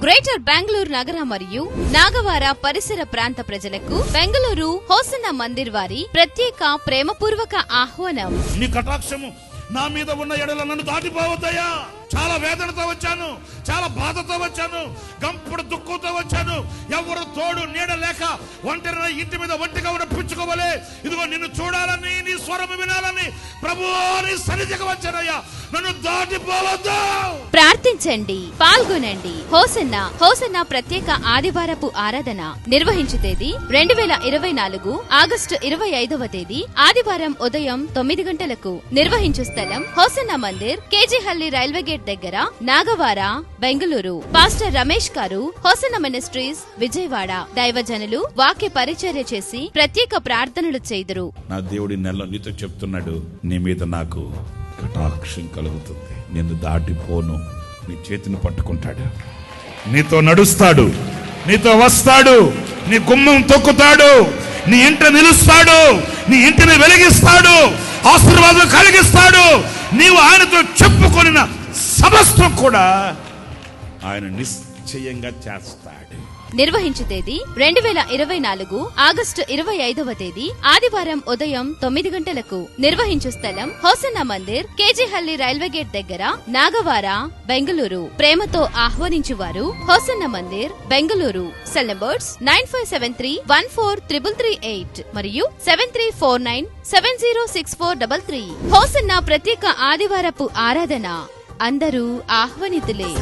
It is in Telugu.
గ్రేటర్ బెంగళూరు నగర మరియు నాగవార పరిసర ప్రాంత ప్రజలకు బెంగళూరు హోసన్న మందిర్ వారి ప్రత్యేక ప్రేమపూర్వక ఆహ్వానం. నీ కటాక్షము నా మీద ఉన్న ఎడల నన్ను దాటిపోవద్దయ్యా. చాలా వేదనతో వచ్చాను, చాలా బాధతో వచ్చాను, గంపుడు దుఃఖంతో వచ్చాను. ఎవరు తోడు నీడ లేక ఒంటరి ఇంటి మీద ఒంటిగా ఉన్న పిచ్చుకోవలే ఇదిగో నిన్ను చూడాలని, నీ స్వరం వినాలని ప్రభువా నీ సన్నిధికి వచ్చానయ్యా. నన్ను దాటిపోవద్దు. ప్రార్థించండి, పాల్గొనండి. హోసన్న ప్రత్యేక ఆదివారపు ఆరాధన నిర్వహించు తేదీ 2024 ఆగస్టు 25వ తేదీ ఆదివారం ఉదయం 9 గంటలకు. నిర్వహించు స్థలం Hosanna Mandir, KG Halli railway gate దగ్గర, నాగవార, బెంగళూరు. పాస్టర్ రమేష్ గారు, హోసన్న మినిస్ట్రీస్, విజయవాడ. దైవజనులు వాక్య పరిచర్య చేసి ప్రత్యేక ప్రార్థనలు చేయుదురు. నా దేవుడి నెల నీతో చెప్తున్నాడు, నీ మీద నాకు కటాక్షం కలుగుతుంది. నిన్ను దాటిపోను. నీ చేతిని పట్టుకుంటాడు, నీతో నడుస్తాడు, నీతో వస్తాడు, నీ గుమ్మం తొక్కుతాడు, నీ ఇంట నిలుస్తాడు, నీ ఇంటిని వెలిగిస్తాడు, ఆశీర్వాదం కలిగిస్తాడు. నీవు ఆయనతో చెప్పుకొనిన సమస్తం కూడా ఆయన నిశ్చయంగా చేస్తాడు. నిర్వహించు తేదీ 2024 ఆగస్టు 25వ తేదీ ఆదివారం ఉదయం 9 గంటలకు. నిర్వహించు స్థలం Hosanna Mandir, KG Halli railway gate దగ్గర, నాగవార, బెంగళూరు. ప్రేమతో ఆహ్వానించువారు Hosanna Mandir, Bengaluru. Cell numbers 9573143338 మరియు 7349706433. హోసన్న ప్రత్యేక ఆదివారపు ఆరాధన. అందరూ ఆహ్వానితులే.